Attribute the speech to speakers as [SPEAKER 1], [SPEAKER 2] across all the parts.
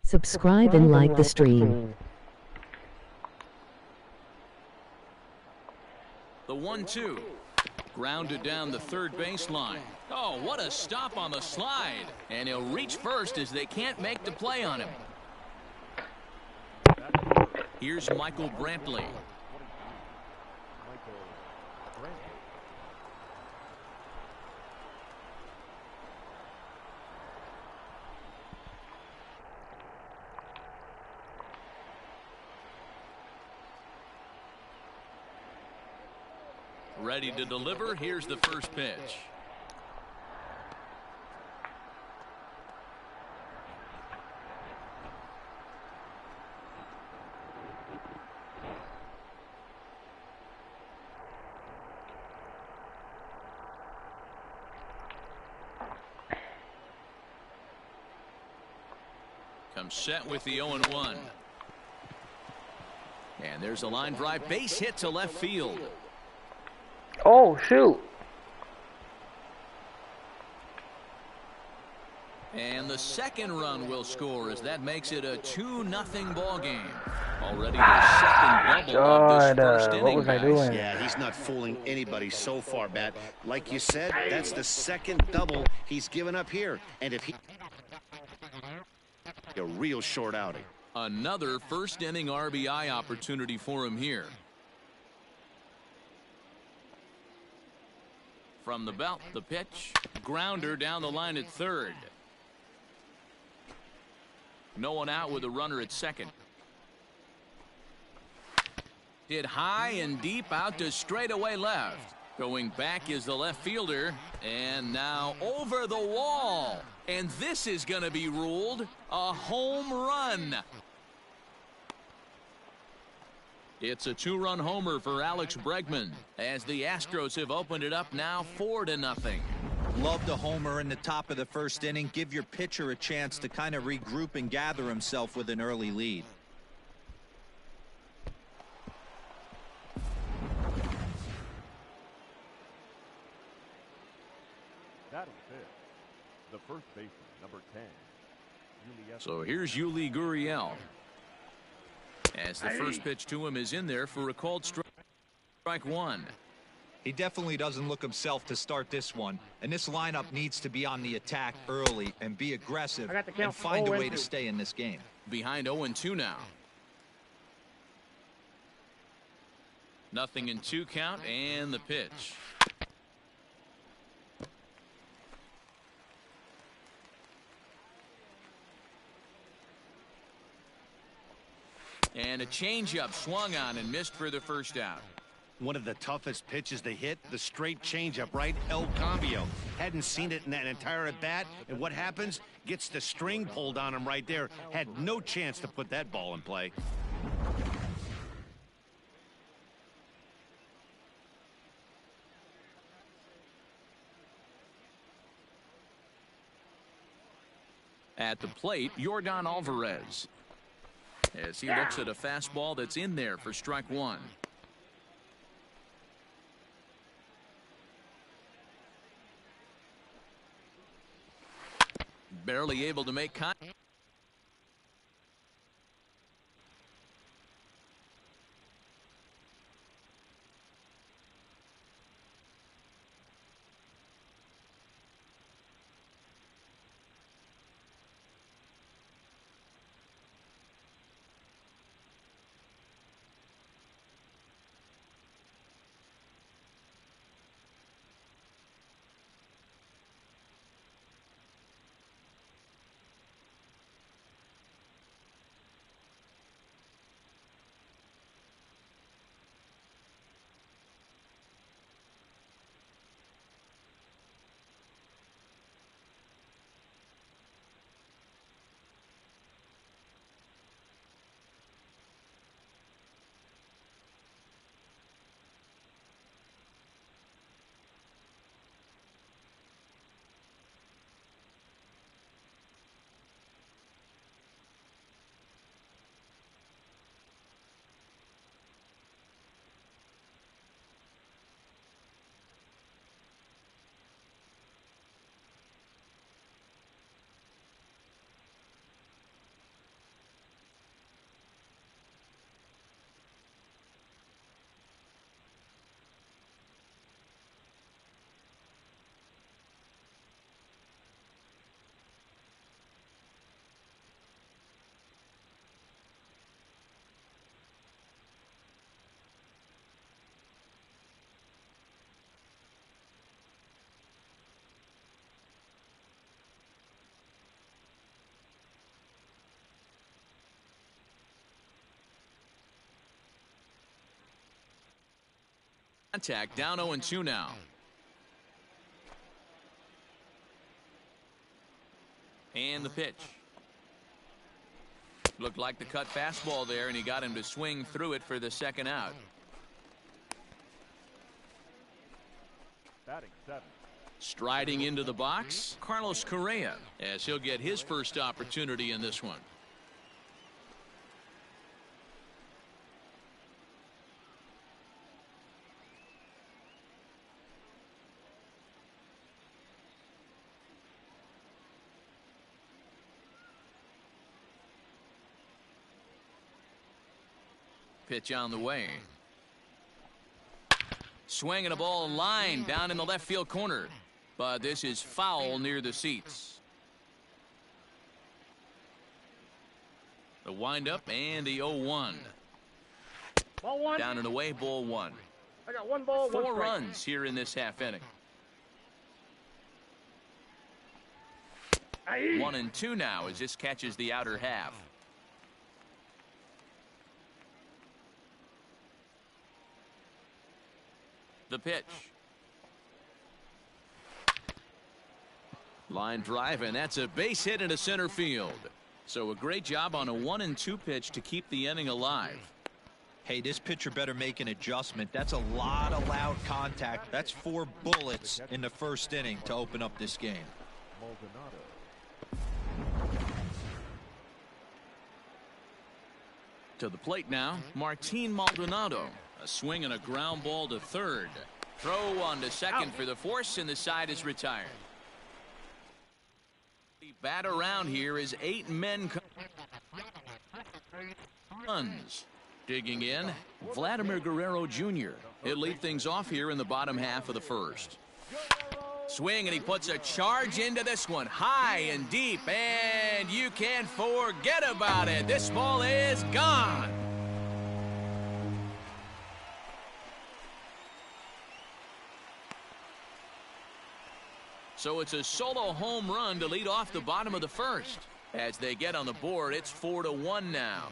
[SPEAKER 1] Subscribe and like the stream.
[SPEAKER 2] The 1-2. Grounded down the third baseline. Oh, what a stop on the slide. And he'll reach first as they can't make the play on him. Here's Michael Brantley. Ready to deliver. Here's the first pitch. Comes set with the 0-1. And there's a line drive, base hit to left field.
[SPEAKER 3] Oh, shoot.
[SPEAKER 2] And the second run will score as that makes it a 2-0 ball game. Already the second double of this first inning,
[SPEAKER 3] what was I doing?
[SPEAKER 4] Yeah, he's not fooling anybody so far, Bat. Like you said, that's the second double he's given up here. And if he... a real short outing.
[SPEAKER 2] Another first inning RBI opportunity for him here. From the belt, the pitch. Grounder down the line at third. No one out with a runner at second. Hit high and deep out to straightaway left. Going back is the left fielder. And now over the wall. And this is going to be ruled a home run. It's a 2-run homer for Alex Bregman as the Astros have opened it up now 4-0.
[SPEAKER 5] Love the homer in the top of the first inning. Give your pitcher a chance to kind of regroup and gather himself with an early lead.
[SPEAKER 6] Batting fifth, the first baseman, number 10.
[SPEAKER 2] So here's Yuli Gurriel. As the first pitch to him is in there for a called strike one.
[SPEAKER 5] He definitely doesn't look himself to start this one, and this lineup needs to be on the attack early and be aggressive and find a way to stay in this game.
[SPEAKER 2] Behind 0-2 now. 0-2 count and the pitch. And a changeup swung on and missed for the first out.
[SPEAKER 4] One of the toughest pitches to hit, the straight changeup, right? El Cambio. Hadn't seen it in that entire at-bat, and what happens? Gets the string pulled on him right there. Had no chance to put that ball in play.
[SPEAKER 2] At the plate, Yordan Alvarez. As he looks at a fastball that's in there for strike one. Barely able to make contact. Contact, down 0-2 now. And the pitch. Looked like the cut fastball there, and he got him to swing through it for the second out.
[SPEAKER 6] Batting 7.
[SPEAKER 2] Striding into the box, Carlos Correa, as he'll get his first opportunity in this one. Pitch on the way. Swinging a ball line down in the left field corner. But this is foul near the seats. The windup and the 0-1.
[SPEAKER 3] Ball one.
[SPEAKER 2] Down and away, ball one.
[SPEAKER 3] I got one ball, one
[SPEAKER 2] 4
[SPEAKER 3] strike.
[SPEAKER 2] runs here in this half inning.
[SPEAKER 3] Aye.
[SPEAKER 2] 1-2 now as this catches the outer half. The pitch. Line drive, and that's a base hit into center field. So a great job on a 1-2 pitch to keep the inning alive.
[SPEAKER 5] Hey, this pitcher better make an adjustment. That's a lot of loud contact. That's 4 bullets in the first inning to open up this game.
[SPEAKER 6] Maldonado.
[SPEAKER 2] To the plate now, Martin Maldonado. A swing and a ground ball to third. Throw on to second for the force, and the side is retired. The bat around here is 8 men. Runs. Digging in, Vladimir Guerrero Jr. He'll lead things off here in the bottom half of the first. Swing, and he puts a charge into this one. High and deep, and you can't forget about it. This ball is gone. So it's a solo home run to lead off the bottom of the first. As they get on the board, it's 4-1 now.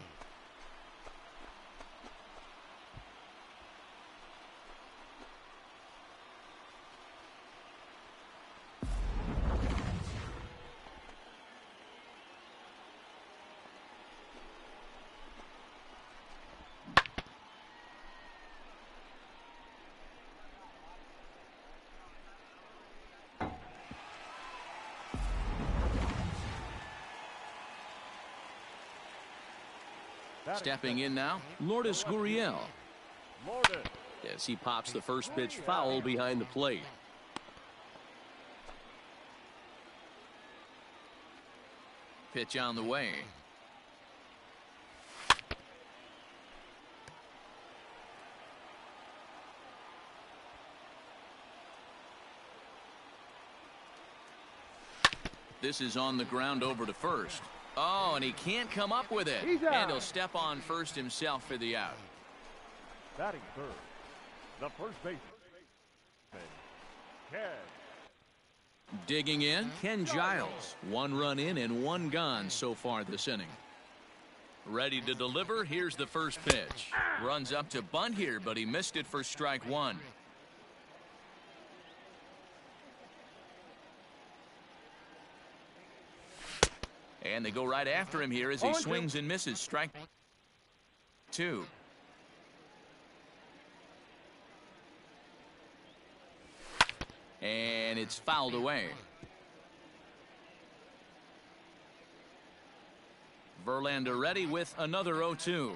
[SPEAKER 2] Stepping in now, Lourdes Gurriel.
[SPEAKER 6] Lourdes.
[SPEAKER 2] As he pops the first pitch foul behind the plate. Pitch on the way. This is on the ground over to first. Oh, and he can't come up with it. And he'll step on first himself for the out.
[SPEAKER 6] Batting third. The first baseman. Ken.
[SPEAKER 2] Digging in, Ken Giles. 1 run in and 1 gone so far this inning. Ready to deliver. Here's the first pitch. Runs up to bunt here, but he missed it for strike 1. And they go right after him here as he swings and misses. Strike 2. And it's fouled away. Verlander ready with another 0-2.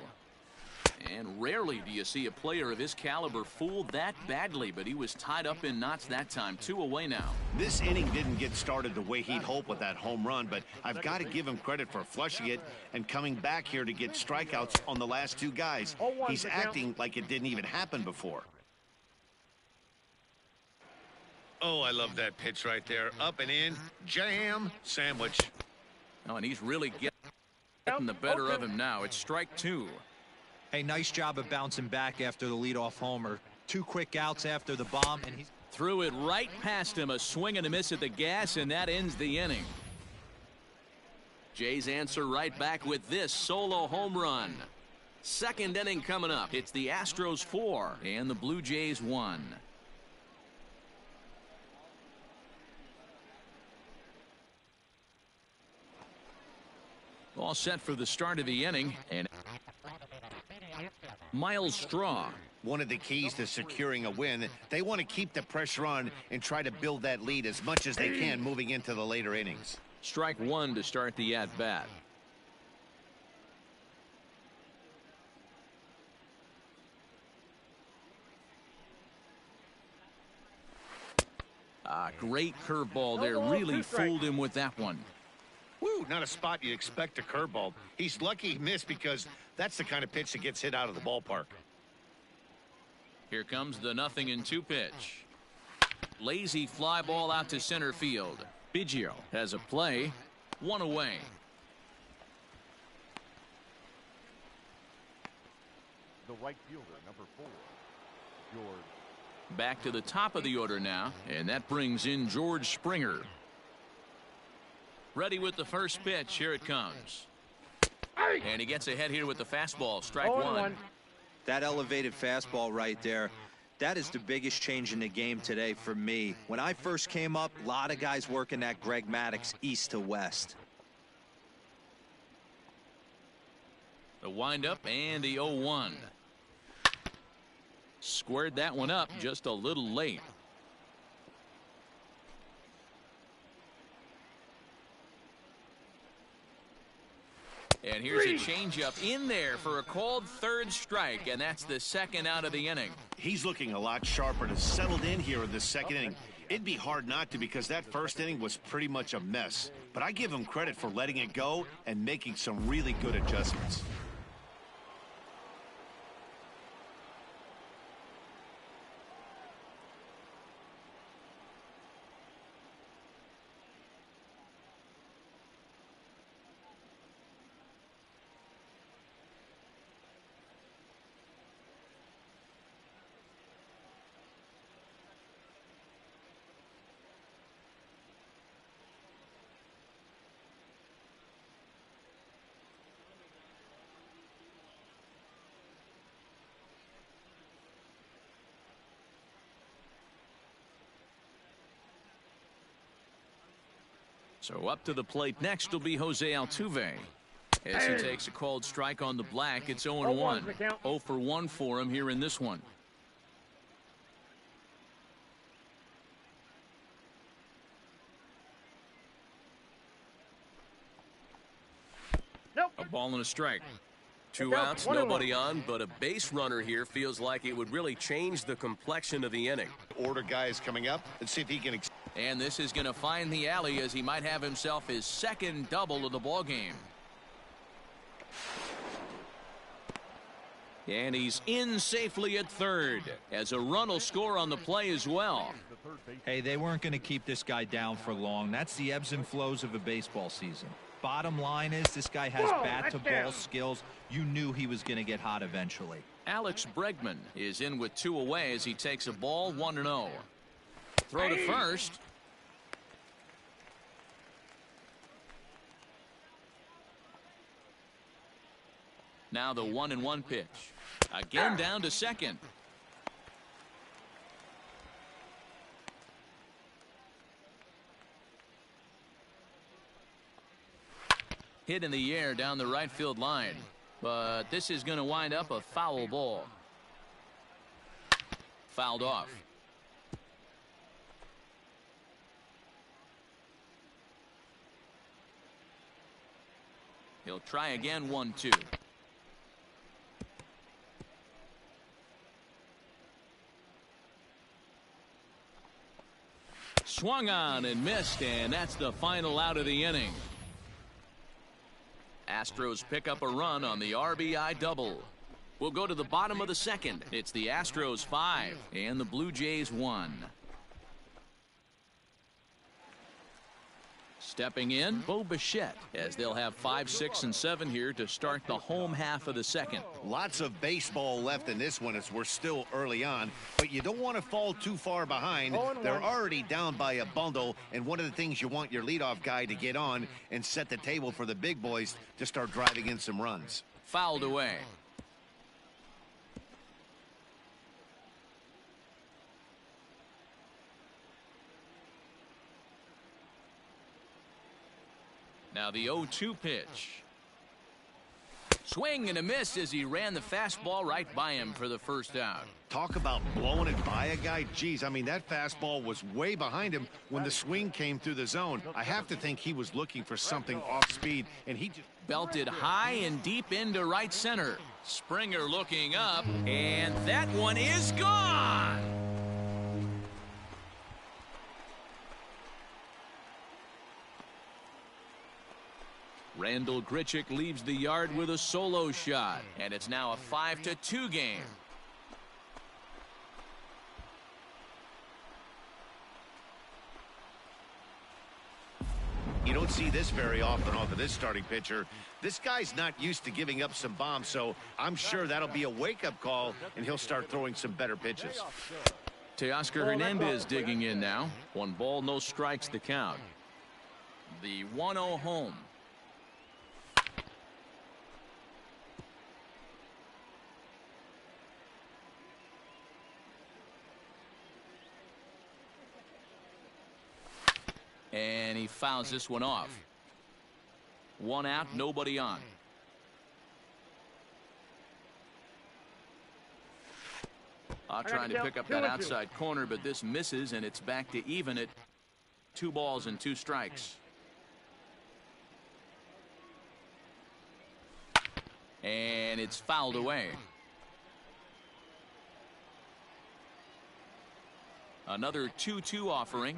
[SPEAKER 2] And rarely do you see a player of his caliber fooled that badly, but he was tied up in knots that time. 2 away now.
[SPEAKER 4] This inning didn't get started the way he'd hoped with that home run, but I've got to give him credit for flushing it and coming back here to get strikeouts on the last 2 guys. He's acting like it didn't even happen before.
[SPEAKER 7] Oh, I love that pitch right there. Up and in, jam, sandwich.
[SPEAKER 2] Oh, and he's really getting the better of him now. It's strike 2.
[SPEAKER 5] Hey, nice job of bouncing back after the leadoff homer. 2 quick outs after the bomb, and he's
[SPEAKER 2] threw it right past him. A swing and a miss at the gas, and that ends the inning. Jays answer right back with this solo home run. Second inning coming up. It's the Astros 4 and the Blue Jays 1. All set for the start of the inning, and Miles Straw.
[SPEAKER 4] One of the keys to securing a win, they want to keep the pressure on and try to build that lead as much as they can moving into the later innings.
[SPEAKER 2] Strike one to start the at-bat. Great curveball there. Really fooled him with that one.
[SPEAKER 4] Woo, not a spot you expect a curveball. He's lucky he missed because that's the kind of pitch that gets hit out of the ballpark.
[SPEAKER 2] Here comes the 0-2 pitch. Lazy fly ball out to center field. Biggio has a play. One away.
[SPEAKER 6] The right fielder, number 4, George.
[SPEAKER 2] Back to the top of the order now, and that brings in George Springer. Ready with the first pitch. Here it comes. And he gets ahead here with the fastball. Strike one.
[SPEAKER 8] That elevated fastball right there, that is the biggest change in the game today for me. When I first came up, a lot of guys working that Greg Maddux east to west.
[SPEAKER 2] The windup and the 0-1. Squared that one up just a little late. And here's a changeup in there for a called third strike, and that's the second out of the inning.
[SPEAKER 4] He's looking a lot sharper and has settled in here in the second inning. It'd be hard not to because that first inning was pretty much a mess. But I give him credit for letting it go and making some really good adjustments.
[SPEAKER 2] So up to the plate next will be Jose Altuve. As he takes a called strike on the black, it's 0-1. 0 for 1 for him here in this one. A ball and a strike. 2 outs, nobody on, but a base runner here feels like it would really change the complexion of the inning.
[SPEAKER 4] Order guys coming up. Let's see if he can.
[SPEAKER 2] And this is going to find the alley as he might have himself his second double of the ball game. And he's in safely at third as a run will score on the play as well.
[SPEAKER 5] Hey, they weren't going to keep this guy down for long. That's the ebbs and flows of a baseball season. Bottom line is this guy has bat-to-ball skills. You knew he was going to get hot eventually.
[SPEAKER 2] Alex Bregman is in with 2 away as he takes a ball 1-0. Throw to first. Now the 1-1 pitch. Again down to second. Hit in the air down the right field line. But this is going to wind up a foul ball. Fouled off. He'll try again. 1-2. Swung on and missed, and that's the final out of the inning. Astros pick up a run on the RBI double. We'll go to the bottom of the second. It's the Astros 5 and the Blue Jays 1. Stepping in, Bo Bichette, as they'll have 5, 6, and 7 here to start the home half of the second.
[SPEAKER 4] Lots of baseball left in this one as we're still early on, but you don't want to fall too far behind. They're already down by a bundle, and one of the things you want your leadoff guy to get on and set the table for the big boys to start driving in some runs.
[SPEAKER 2] Fouled away. Now the 0-2 pitch. Swing and a miss as he ran the fastball right by him for the first out.
[SPEAKER 4] Talk about blowing it by a guy. Geez, I mean, that fastball was way behind him when the swing came through the zone. I have to think he was looking for something off speed, and he just
[SPEAKER 2] Belted high and deep into right center. Springer looking up, and that one is gone. Randall Grichuk leaves the yard with a solo shot, and it's now a 5-2 game.
[SPEAKER 4] You don't see this very often off of this starting pitcher. This guy's not used to giving up some bombs, so I'm sure that'll be a wake-up call, and he'll start throwing some better pitches.
[SPEAKER 2] Teoscar Hernandez digging in now. 1 ball, no strikes the count. The 1-0 home. And he fouls this one off. 1 out, nobody on. Trying to pick up that outside corner, but this misses, and it's back to even at 2 balls and 2 strikes. And it's fouled away. Another 2-2 offering.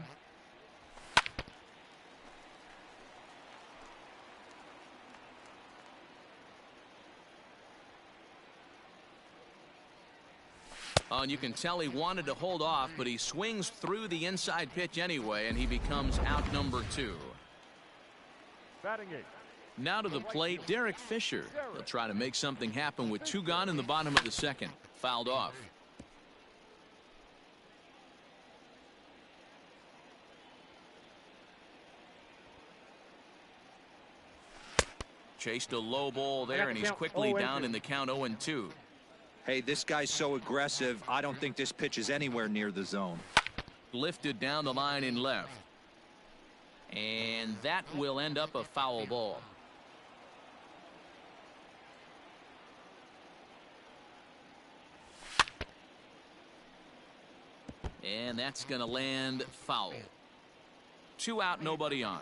[SPEAKER 2] And you can tell he wanted to hold off, but he swings through the inside pitch anyway, and he becomes out number 2.
[SPEAKER 6] Batting 8.
[SPEAKER 2] Now to the plate, Derek Fisher. He'll try to make something happen with 2 gone in the bottom of the 2nd. Fouled off. Chased a low ball there, and he's quickly down in the count 0-2.
[SPEAKER 8] Hey, this guy's so aggressive, I don't think this pitch is anywhere near the zone.
[SPEAKER 2] Lifted down the line in left. And that will end up a foul ball. And that's going to land foul. 2 out, nobody on.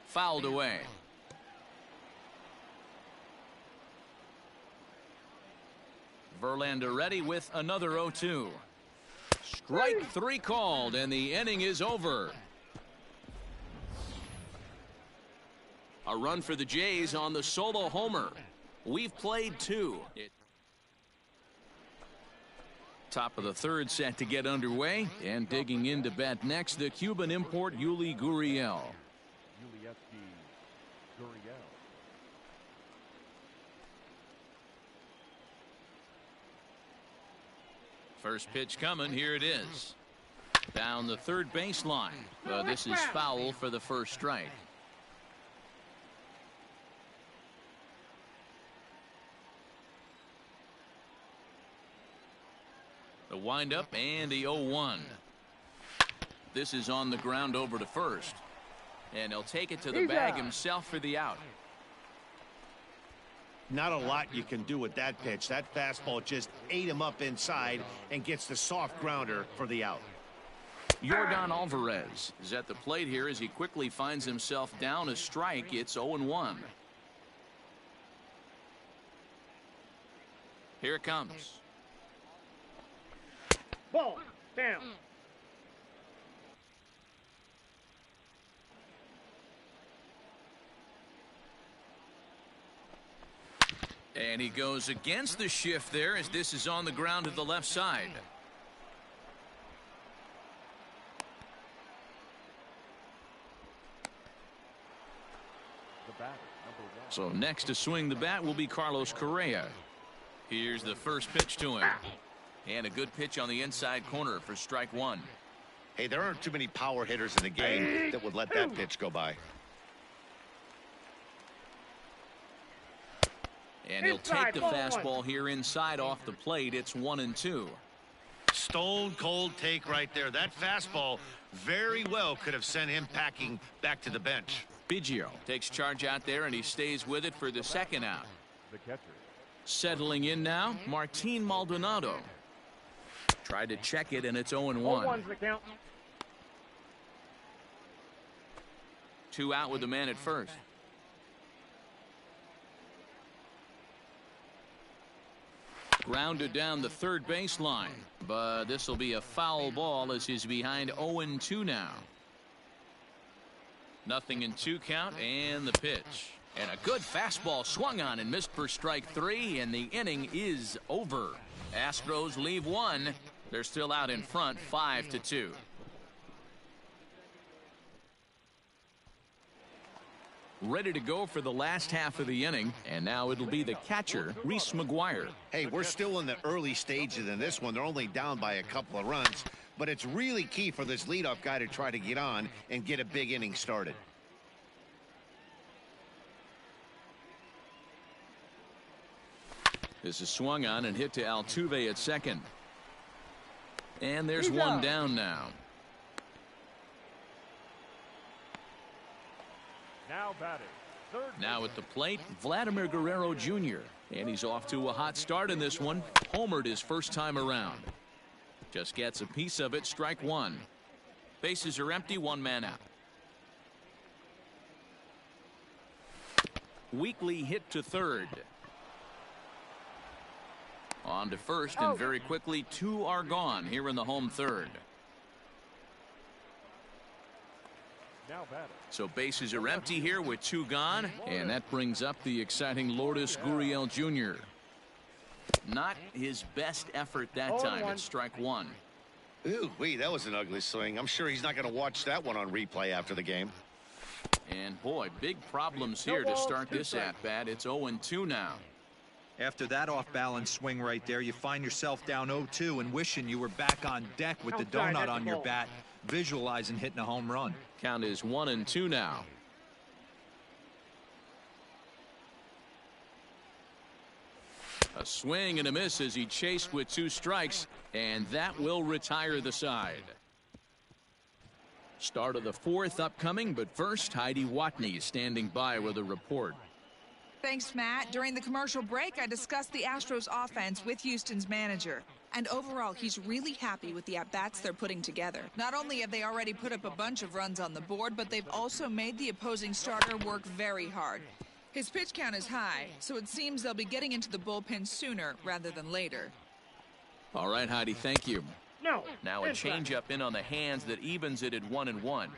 [SPEAKER 2] Fouled away. Verlander ready with another 0-2. Strike 3 called, and the inning is over. A run for the Jays on the solo homer. We've played 2. Top of the 3rd set to get underway, and digging in to bat next, the Cuban import Yuli Gurriel. First pitch coming. Here it is. Down the 3rd baseline. This is foul for the first strike. The windup and the 0-1. This is on the ground over to first. And he'll take it to the bag himself for the out.
[SPEAKER 4] Not a lot you can do with that pitch. That fastball just ate him up inside and gets the soft grounder for the out.
[SPEAKER 2] Yordan Alvarez is at the plate here as he quickly finds himself down a strike. It's 0-1. Here it comes.
[SPEAKER 3] Ball down.
[SPEAKER 2] And he goes against the shift there as this is on the ground to the left side. So next to swing the bat will be Carlos Correa. Here's the first pitch to him. And a good pitch on the inside corner for strike 1.
[SPEAKER 4] Hey, there aren't too many power hitters in the game that would let that pitch go by.
[SPEAKER 2] And he'll take the fastball here inside off the plate. It's 1-2.
[SPEAKER 7] Stone cold take right there. That fastball very well could have sent him packing back to the bench.
[SPEAKER 2] Biggio takes charge out there, and he stays with it for the second out.
[SPEAKER 6] The catcher.
[SPEAKER 2] Settling in now, Martin Maldonado. Tried to check it, and it's 0-1.
[SPEAKER 3] 0-1's the count.
[SPEAKER 2] 2 out with the man at first. Grounded down the third baseline, but this will be a foul ball as he's behind 0-2 now. 0-2 count, and the pitch. And a good fastball swung on and missed for strike 3, and the inning is over. Astros leave 1. They're still out in front, 5-2. Ready to go for the last half of the inning, and now it'll be the catcher, Reese McGuire.
[SPEAKER 4] Hey, we're still in the early stages in this one. They're only down by a couple of runs, but it's really key for this leadoff guy to try to get on and get a big inning started.
[SPEAKER 2] This is swung on and hit to Altuve at second. And there's one down now.
[SPEAKER 6] Now batting. Third.
[SPEAKER 2] Now at the plate, Vladimir Guerrero Jr. And he's off to a hot start in this one. Homered his first time around. Just gets a piece of it, strike 1. Bases are empty, 1 man out. Weekly hit to third. On to first, and very quickly 2 are gone here in the home third.
[SPEAKER 6] Now batting.
[SPEAKER 2] So bases are empty here with 2 gone, and that brings up the exciting Lourdes Gurriel Jr. Not his best effort that time. It's strike 1.
[SPEAKER 4] Ooh, that was an ugly swing. I'm sure he's not going to watch that one on replay after the game.
[SPEAKER 2] And boy, big problems here to start this at bat. It's 0-2 now.
[SPEAKER 8] After that off-balance swing right there, you find yourself down 0-2 and wishing you were back on deck with the donut on your bat, visualizing hitting a home run.
[SPEAKER 2] Count is 1-2 now. A swing and a miss as he chased with 2 strikes, and that will retire the side. Start of the 4th upcoming, but first, Heidi Watney standing by with a report.
[SPEAKER 9] Thanks, Matt. During the commercial break, I discussed the Astros offense with Houston's manager. And overall, he's really happy with the at-bats they're putting together. Not only have they already put up a bunch of runs on the board, but they've also made the opposing starter work very hard. His pitch count is high, so it seems they'll be getting into the bullpen sooner rather than later.
[SPEAKER 2] All right, Heidi, thank you.
[SPEAKER 3] No.
[SPEAKER 2] Now a changeup in on the hands that evens it at 1-1.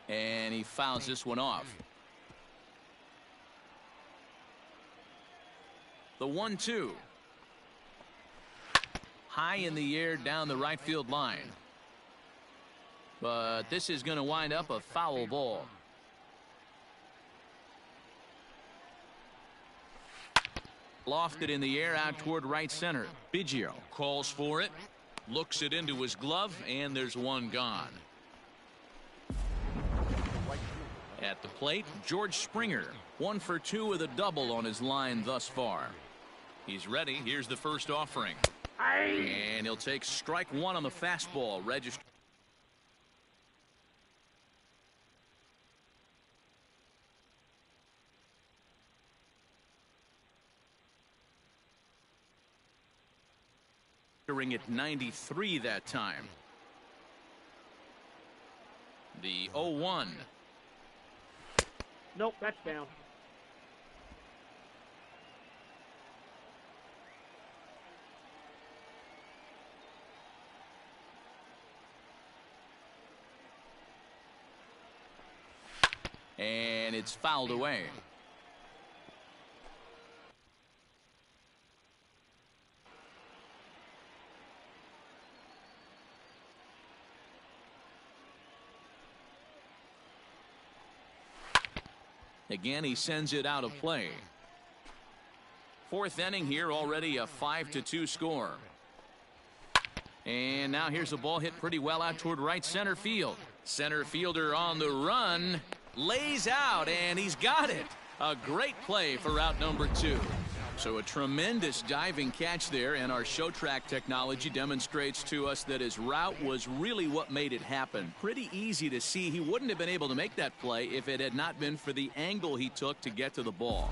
[SPEAKER 2] And he fouls this one off. The 1-2. High in the air down the right field line. But this is going to wind up a foul ball. Lofted in the air out toward right center. Biggio calls for it. Looks it into his glove, and there's one gone. At the plate, George Springer, 1 for 2 with a double on his line thus far. He's ready. Here's the first offering. And he'll take strike 1 on the fastball. Registering at 93 that time. The 0-1.
[SPEAKER 3] Nope, that's down.
[SPEAKER 2] And it's fouled away. Again, he sends it out of play. 4th inning here, already a 5-2 score. And now here's a ball hit pretty well out toward right center field. Center fielder on the run, lays out, and he's got it. A great play for out number 2. So a tremendous diving catch there, and our show track technology demonstrates to us that his route was really what made it happen. Pretty easy to see he wouldn't have been able to make that play if it had not been for the angle he took to get to the ball.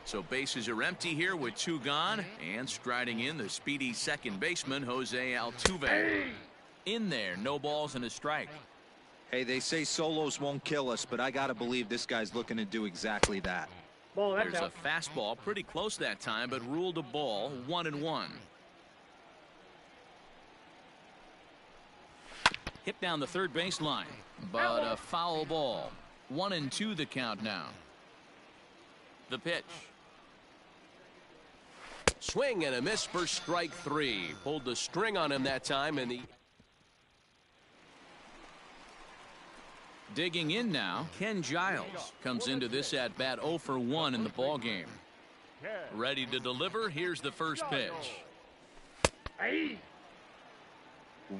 [SPEAKER 2] So bases are empty here with 2 gone, and striding in the speedy second baseman Jose Altuve. In there, no balls and a strike.
[SPEAKER 8] Hey, they say solos won't kill us, but I gotta believe this guy's looking to do exactly that.
[SPEAKER 3] Ball, that's
[SPEAKER 2] There's a
[SPEAKER 3] out.
[SPEAKER 2] fastball pretty close that time, but ruled a ball, 1-1. Hit down the third baseline, but a foul ball. 1-2 the count now. The pitch.
[SPEAKER 10] Swing and a miss for strike 3. Pulled the string on him that time, and the
[SPEAKER 2] Digging in now, Ken Giles comes into this at bat 0 for 1 in the ball game. Ready to deliver. Here's the first pitch.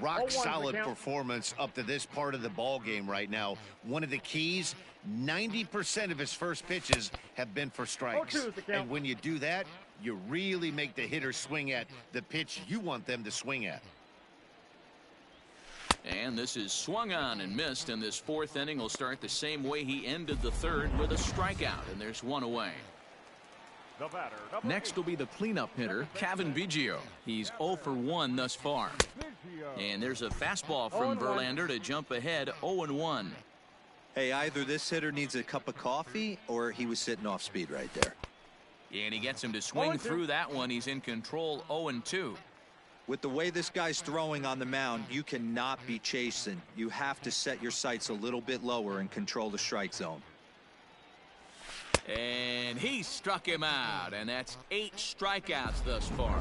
[SPEAKER 4] Rock solid performance up to this part of the ball game right now. One of the keys, 90% of his first pitches have been for strikes. And when you do that, you really make the hitter swing at the pitch you want them to swing at.
[SPEAKER 2] And this is swung on and missed, and this 4th inning will start the same way he ended the 3rd with a strikeout, and there's 1 away.
[SPEAKER 6] The batter,
[SPEAKER 2] Next will be the cleanup hitter, Kevin Biggio. He's 0 for 1 thus far. And there's a fastball from Verlander to jump ahead 0-1.
[SPEAKER 8] Hey, either this hitter needs a cup of coffee or he was sitting off speed right there.
[SPEAKER 2] And he gets him to swing through that one. He's in control 0-2.
[SPEAKER 8] With the way this guy's throwing on the mound, you cannot be chasing. You have to set your sights a little bit lower and control the strike zone.
[SPEAKER 2] And he struck him out, and that's 8 strikeouts thus far.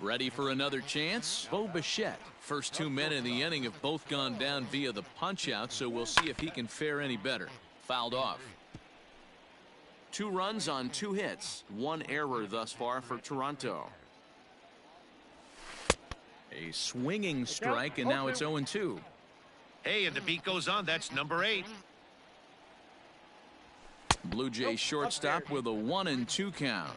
[SPEAKER 2] Ready for another chance? Bo Bichette. First 2 men in the inning have both gone down via the punch-out, so we'll see if he can fare any better. Fouled off. 2 runs on 2 hits. 1 error thus far for Toronto. A swinging strike, and now it's 0-2.
[SPEAKER 7] Hey, and the beat goes on. That's number 8.
[SPEAKER 2] Blue Jays shortstop with a 1-2 count.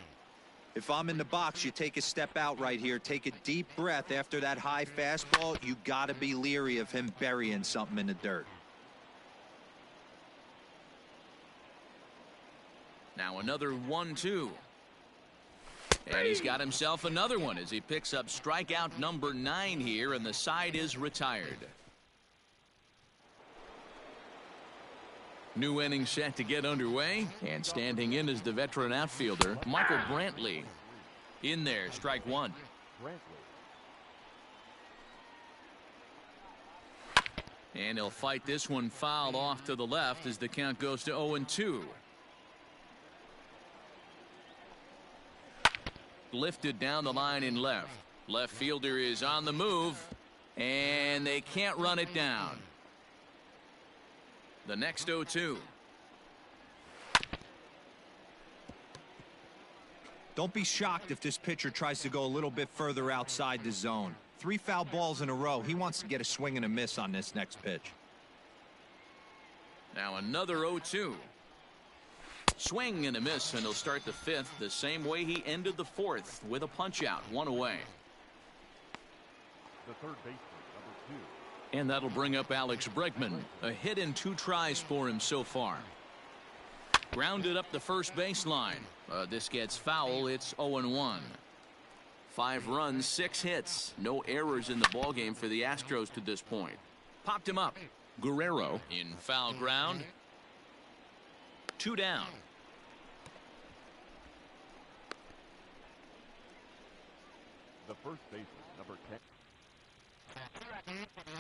[SPEAKER 8] If I'm in the box, you take a step out right here. Take a deep breath after that high fastball. You got to be leery of him burying something in the dirt.
[SPEAKER 2] Now another 1-2. And he's got himself another one as he picks up strikeout number 9 here, and the side is retired. New inning set to get underway, and standing in is the veteran outfielder, Michael Brantley. In there, strike 1. And he'll fight this one fouled off to the left as the count goes to 0-2. Lifted down the line in left. Left fielder is on the move, and they can't run it down. The next 0-2.
[SPEAKER 5] Don't be shocked if this pitcher tries to go a little bit further outside the zone. 3 foul balls in a row. He wants to get a swing and a miss on this next pitch.
[SPEAKER 2] Now another 0-2. Swing and a miss, and he'll start the 5th the same way he ended the 4th with a punch out, 1 away.
[SPEAKER 6] The third baseman, number 2.
[SPEAKER 2] And that'll bring up Alex Bregman. A hit and 2 tries for him so far. Grounded up the first baseline. This gets foul. It's 0-1. 5 runs, 6 hits. No errors in the ballgame for the Astros to this point. Popped him up. Guerrero in foul ground. 2 down.
[SPEAKER 6] The first baseman, number 10.